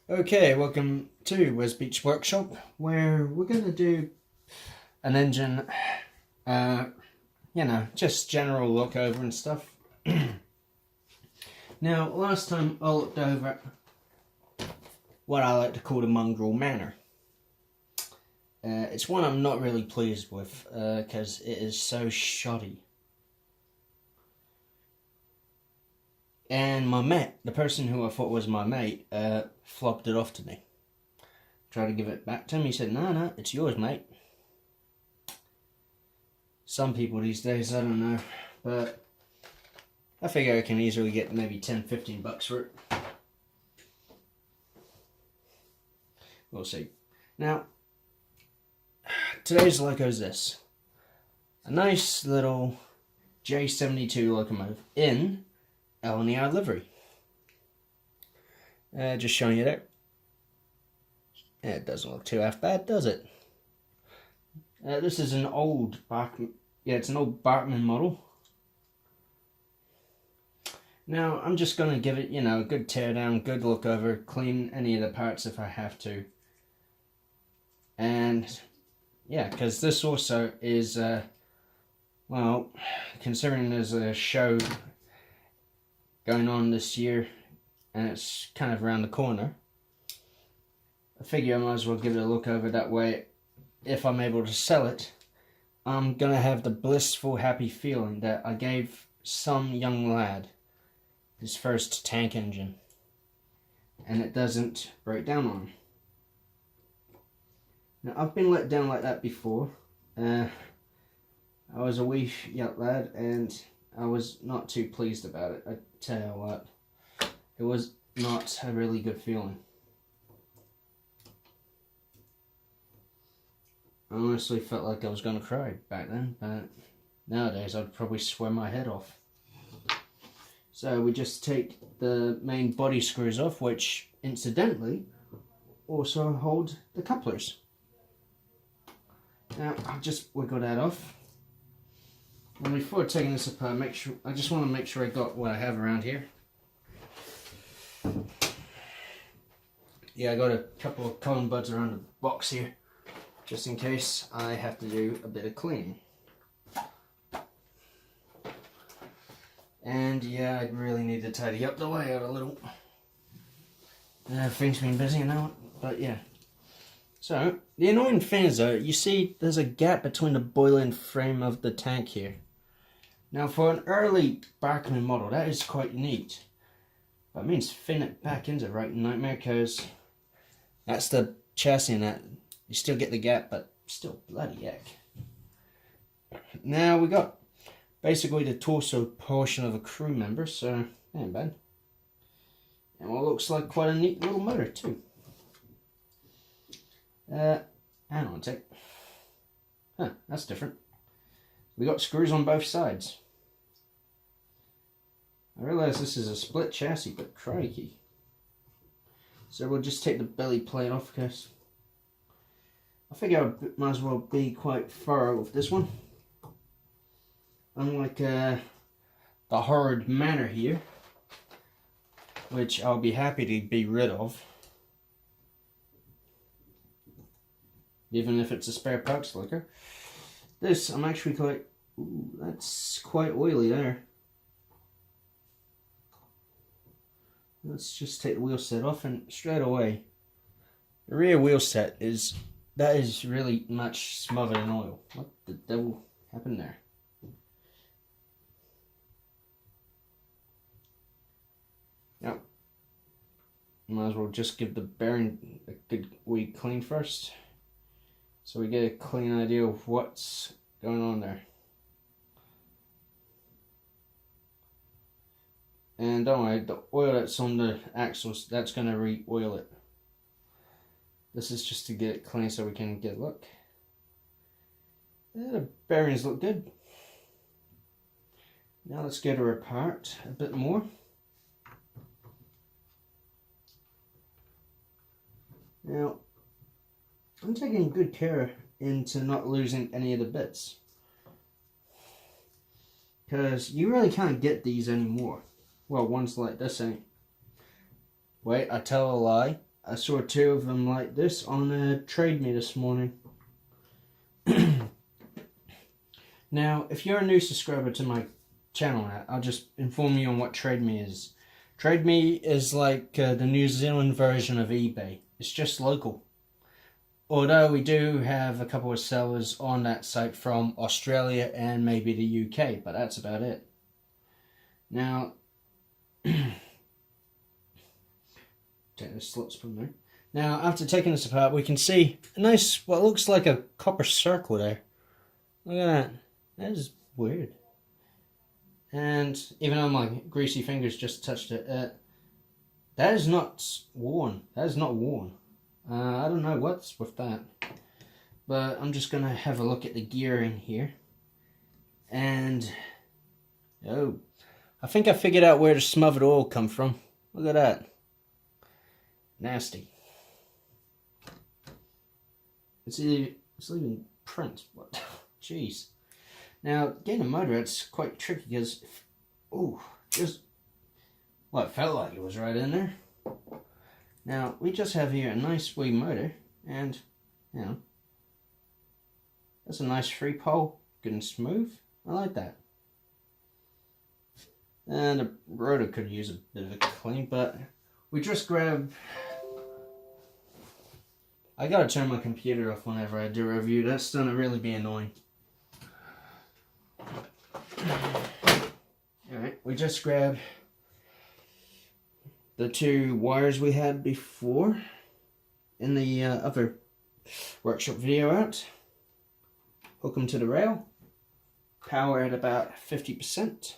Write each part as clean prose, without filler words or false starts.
Okay, welcome to Wes Beach Workshop, where we're going to do an engine, just general look over and stuff. Now, last time I looked over what I like to call the mongrel manor. It's one I'm not really pleased with, because it is so shoddy. And my mate, the person who I thought was my mate, flopped it off to me. Tried to give it back to him. He said, no, it's yours, mate. Some people these days, I don't know. But I figure I can easily get maybe 10-15 bucks for it. We'll see. Now, today's loco is this. A nice little J72 locomotive in LNER livery. Just showing you there. It doesn't look too half bad, does it? This is an old Bachmann. Yeah, it's an old Bachmann model. Now, I'm just going to give it, a good teardown, good look over, clean any of the parts if I have to. And, yeah, because this also is, well, considering there's a show going on this year, and it's kind of around the corner, I figure I might as well give it a look over. That way, if I'm able to sell it, I'm going to have the blissful, happy feeling that I gave some young lad his first tank engine, and it doesn't break down on him. Now, I've been let down like that before. I was a wee young lad, and I was not too pleased about it. I tell you what, it was not a really good feeling. I honestly felt like I was going to cry back then, but nowadays I'd probably swear my head off. So we just take the main body screws off, which incidentally also hold the couplers. Now I'll just wiggle that off. And before taking this apart, I just want to make sure I got what I have around here. Yeah, I got a couple of cotton buds around the box here, just in case I have to do a bit of cleaning. And yeah, I really need to tidy up the layout a little. Things been busy now, but yeah. So, the annoying thing is though, you see there's a gap between the boiling frame of the tank here. Now for an early Bachmann model, that is quite neat. But it means fitting it back into right nightmare, because that's the chassis and that. You still get the gap, but still bloody heck. Now we got basically the torso portion of a crew member, so ain't bad. And what looks like quite a neat little motor too. Hang on a sec. Huh, that's different. We got screws on both sides. I realise this is a split chassis, but crikey. So we'll just take the belly plate off, because I figure I might as well be quite thorough with this one. Unlike the horrid manor here, which I'll be happy to be rid of. Even if it's a spare parts liquor. This, I'm actually quite... Ooh, that's quite oily there. Let's just take the wheel set off, and straight away, the rear wheel set is... That is really much smothered in oil. What the devil happened there? Now, might as well just give the bearing a good wee clean first, so we get a clean idea of what's going on there. And don't worry, the oil that's on the axles, that's going to re-oil it. This is just to get it clean so we can get a look. The bearings look good. Now let's get her apart a bit more. Now, I'm taking good care into not losing any of the bits, because you really can't get these anymore. Well, ones like this ain't. Wait, I tell a lie. I saw 2 of them like this on Trade Me this morning. Now, if you're a new subscriber to my channel, I'll just inform you on what Trade Me is. Trade Me is like the New Zealand version of eBay. It's just local. Although we do have a couple of sellers on that site from Australia and maybe the UK, but that's about it. Now, take the slots from there. Now, after taking this apart, we can see a nice, what looks like a copper circle there. Look at that. That is weird. And even though my greasy fingers just touched it, that is not worn. That is not worn. I don't know what's with that. But I'm just going to have a look at the gearing here. And, oh, I think I figured out where the smothered oil come from. Look at that. Nasty. It's leaving prints. What? Jeez. Now, getting a motor, it's quite tricky because, ooh, just, well, it felt like it was right in there. Now, we just have here a nice wee motor, and, you know, that's a nice 3-pole, good and smooth. I like that. And the rotor could use a bit of a clean, but we just grab. I gotta turn my computer off whenever I do a review. That's gonna really be annoying. Alright, we just grabbed the 2 wires we had before in the other workshop video out. Hook them to the rail. Power at about 50%.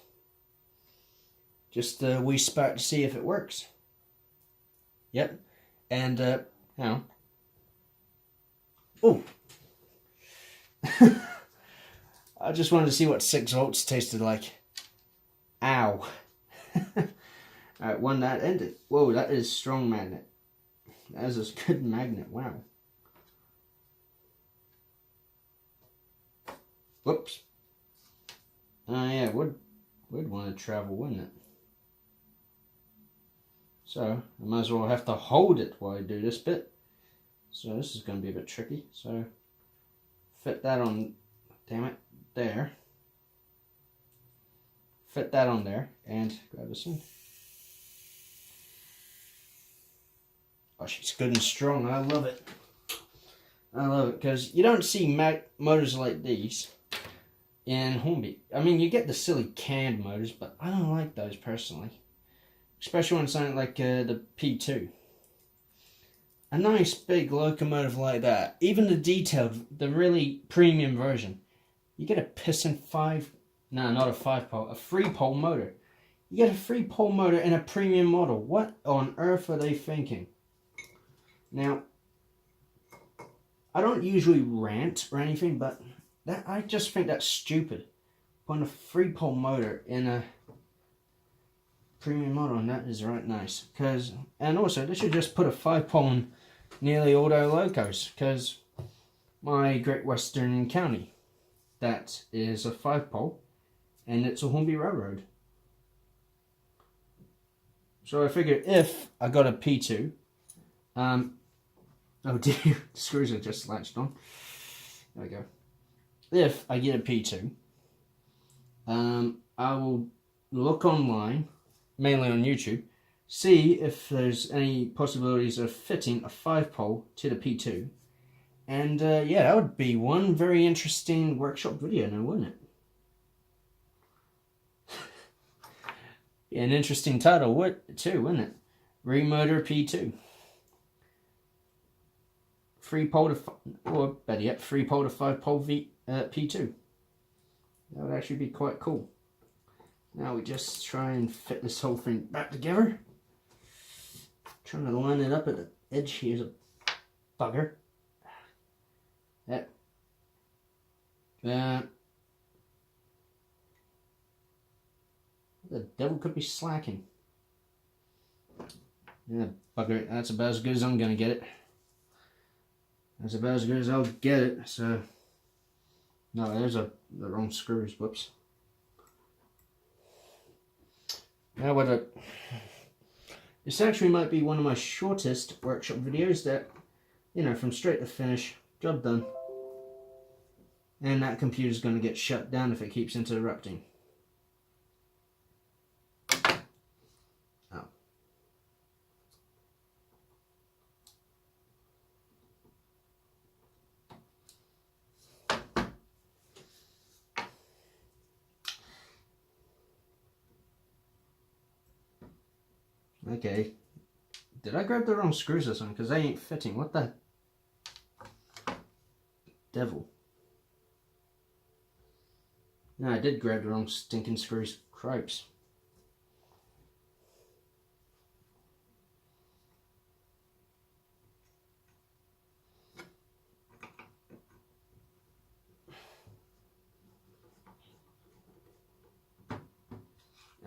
Just a wee spark to see if it works. Yep. And, you know. Oh! I just wanted to see what 6 volts tasted like. Ow. Alright, one that ended. Whoa, that is strong magnet. That is a good magnet, wow. Whoops. Oh yeah, would want to travel, wouldn't it? So, I might as well have to hold it while I do this bit. So this is going to be a bit tricky. So, fit that on, damn it, there. Fit that on there, and grab this one. Oh, she's good and strong. I love it. I love it, because you don't see motors like these in Hornby. I mean, you get the silly canned motors, but I don't like those personally. Especially when something like the P2. A nice big locomotive like that, even the detailed, the really premium version, you get a piston 5, no, not a 5-pole, a 3-pole motor. You get a 3-pole motor in a premium model. What on earth are they thinking? Now, I don't usually rant or anything, but I just think that's stupid. Putting a 3-pole motor in a premium model, and that is right nice. And also, they should just put a 5-pole in nearly all their locos, because my Great Western County, that is a 5-pole, and it's a Hornby Railroad. So I figured if I got a P2, oh dear, the screws are just latched on. There we go. If I get a P2, I will look online, mainly on YouTube, see if there's any possibilities of fitting a 5-pole to the P2. And yeah, that would be one very interesting workshop video now, wouldn't it? Yeah, an interesting title, too, wouldn't it? Remotor P2. 3-pole to, or better yet, 3-pole to 5-pole P2. That would actually be quite cool. Now we just try and fit this whole thing back together. Trying to line it up at the edge here's a bugger. That. The devil could be slacking. Yeah, bugger. That's about as good as I'm going to get it. That's about as good as I'll get it. So, no, there's the wrong screws. Whoops. This actually might be one of my shortest workshop videos that, you know, from start to finish, job done. And that computer's going to get shut down if it keeps interrupting. Oh. Okay. Did I grab the wrong screws or something? Because they ain't fitting. What the devil? No, I did grab the wrong stinking screws. Cripes.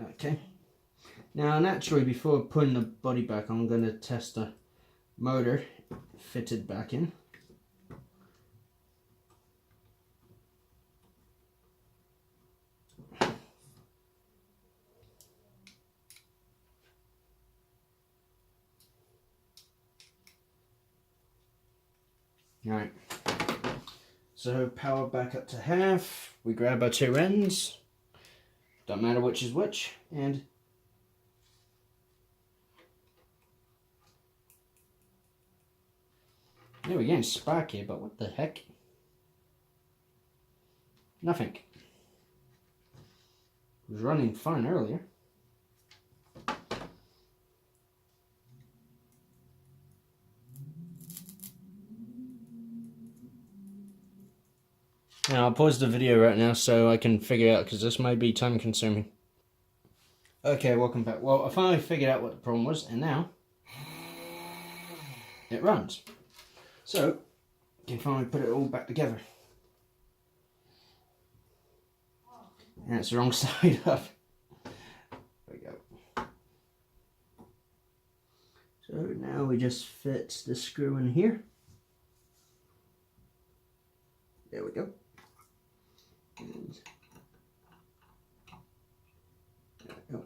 Okay. Now, naturally, before putting the body back, I'm going to test the motor fitted back in. Right. So, power back up to half. We grab our two ends. Don't matter which is which. And yeah, we're getting spark here, but what the heck? Nothing. It was running fine earlier. Now I'll pause the video right now so I can figure out, because this might be time consuming. Okay, welcome back. Well, I finally figured out what the problem was, and now it runs. So, you can finally put it all back together. And it's the wrong side up. There we go. So now we just fit the screw in here. There we go. And there we go.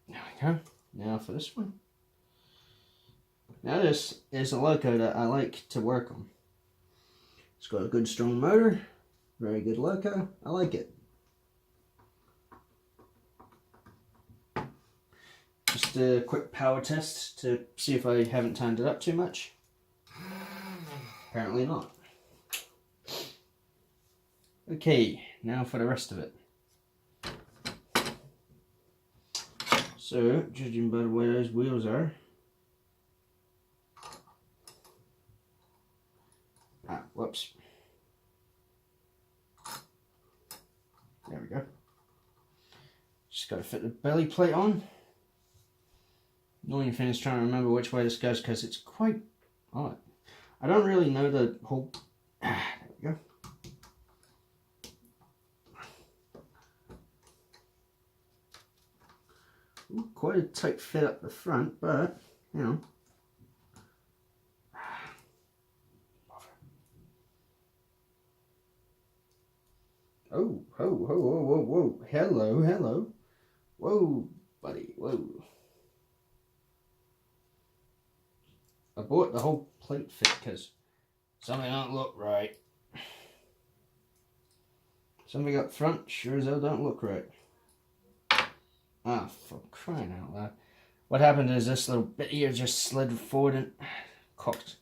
There we go. Now for this one. Now this is a loco that I like to work on. It's got a good strong motor, very good loco. I like it. Just a quick power test to see if I haven't tightened it up too much. Apparently not. Okay, now for the rest of it. So, judging by the way those wheels are, whoops. There we go. Just got to fit the belly plate on. Annoying thing is trying to remember which way this goes because it's quite odd. I don't really know the whole... There we go. Ooh, quite a tight fit up the front, but, you know. Oh, ho, ho, whoa, whoa, whoa. Hello, hello. Whoa, buddy, whoa. I bought the whole plate fit because something don't look right. Something up front sure as hell don't look right. Ah, for crying out loud. What happened is this little bit here just slid forward and cocked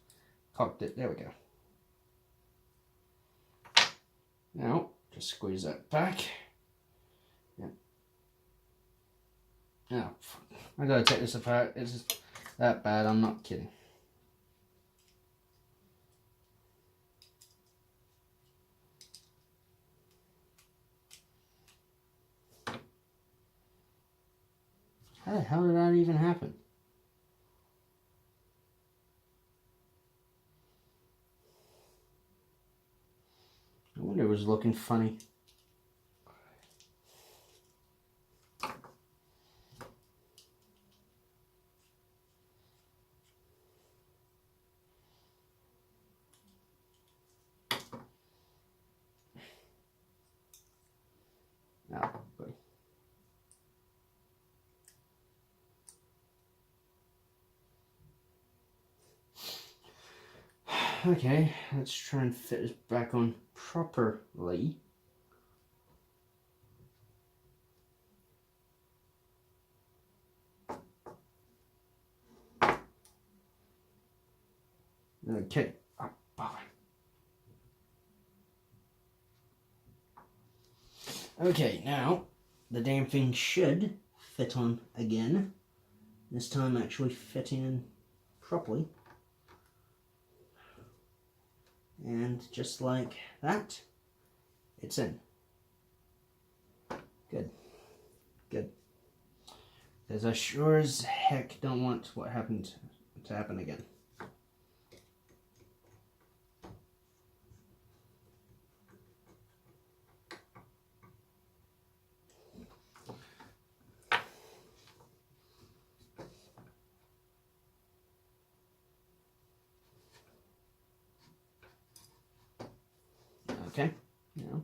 it. There we go. Now, just squeeze that back. Yeah. Oh, I gotta take this apart. It's that bad, I'm not kidding. How the hell did that even happen? I wonder it was looking funny. Now, Okay, let's try and fit this back on properly. Okay. Oh, bother. Okay, now the damn thing should fit on again. This time actually fitting in properly. And just like that, it's in. Good. Good. Because I sure as heck don't want what happened to happen again. Okay, now.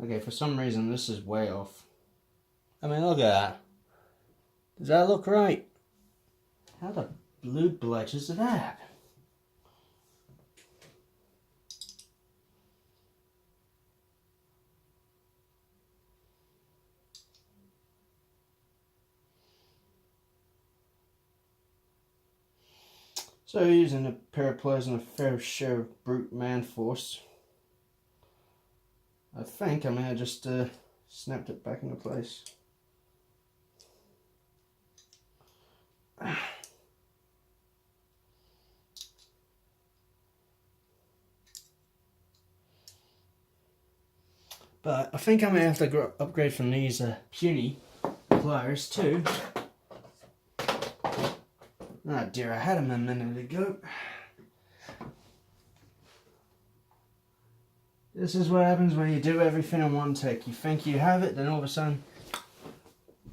Okay, for some reason this is way off. I mean, look at that. Does that look right? How the blue bletches did that happen? So using a pair of pliers and a fair share of brute man force, I think I may have just snapped it back into place. But I think I may have to upgrade from these puny pliers too. Oh dear, I had them a minute ago. This is what happens when you do everything in one take. You think you have it, then all of a sudden,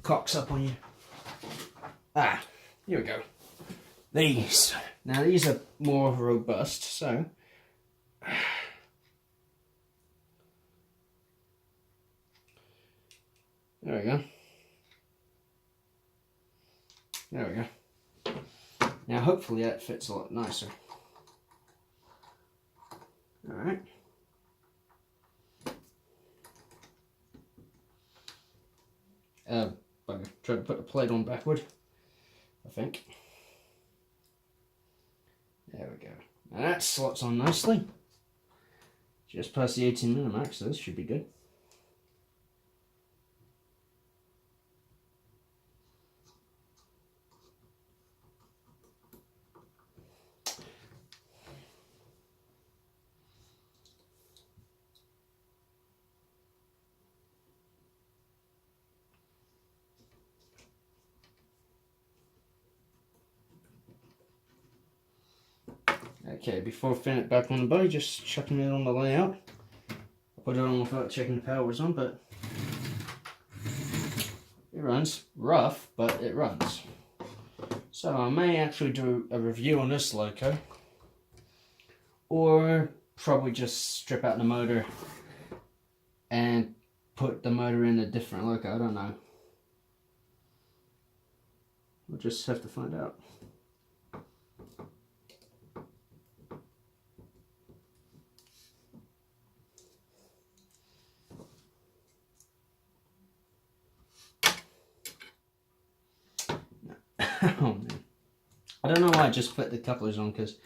cocks up on you. Ah, here we go. These. Now these are more robust, so... There we go. There we go. Now hopefully that fits a lot nicer. Alright. Bugger. Try to put the plate on backward, I think. There we go. Now that slots on nicely. Just past the 18mm mark, so this should be good. Okay, before fitting it back on the body, just checking it on the layout. I put it on without checking the power was on, but it runs. Rough, but it runs. So I may actually do a review on this loco, or probably just strip out the motor and put the motor in a different loco. I don't know. We'll just have to find out. Oh man, I don't know why I just put the couplers on, because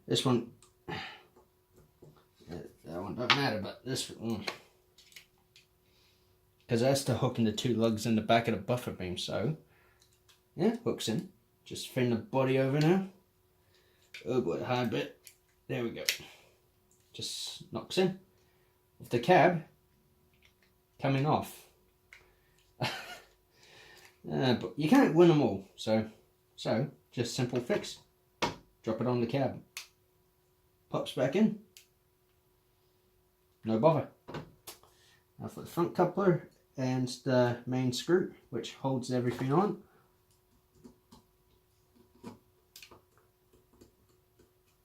this one, that one don't matter, but this one, because that's to hook into two lugs in the back of the buffer beam. So yeah, hooks in. Just fin the body over now. Oh boy, hard bit. There we go. Just knocks in with the cab coming off. But you can't win them all, so just simple fix. Drop it on the cab. Pops back in. No bother. Now for the front coupler and the main screw, which holds everything on.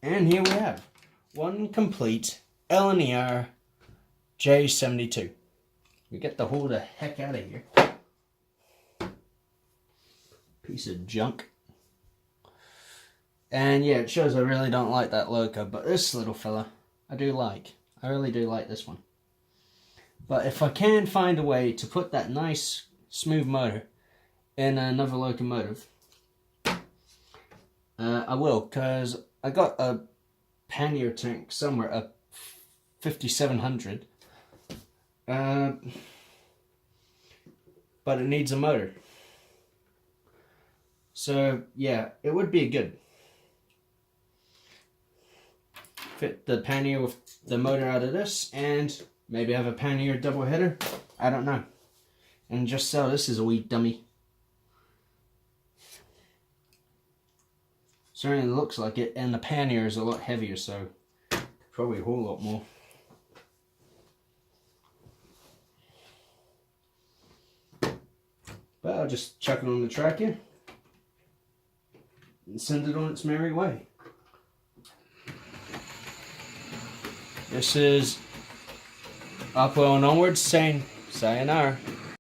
And here we have one complete L&ER J72. We get the haul the heck out of here. Piece of junk. And yeah, it shows I really don't like that loco, but this little fella, I do like. I really do like this one. But if I can find a way to put that nice, smooth motor in another locomotive, I will, because I got a pannier tank somewhere, a 5700, but it needs a motor. So yeah, it would be good. Fit the pannier with the motor out of this, and maybe have a pannier double header. I don't know. And just sell this as a wee dummy. Certainly looks like it, and the pannier is a lot heavier, so probably a whole lot more. But I'll just chuck it on the tractor and send it on its merry way. This is Upwell and Onwards saying sayonara.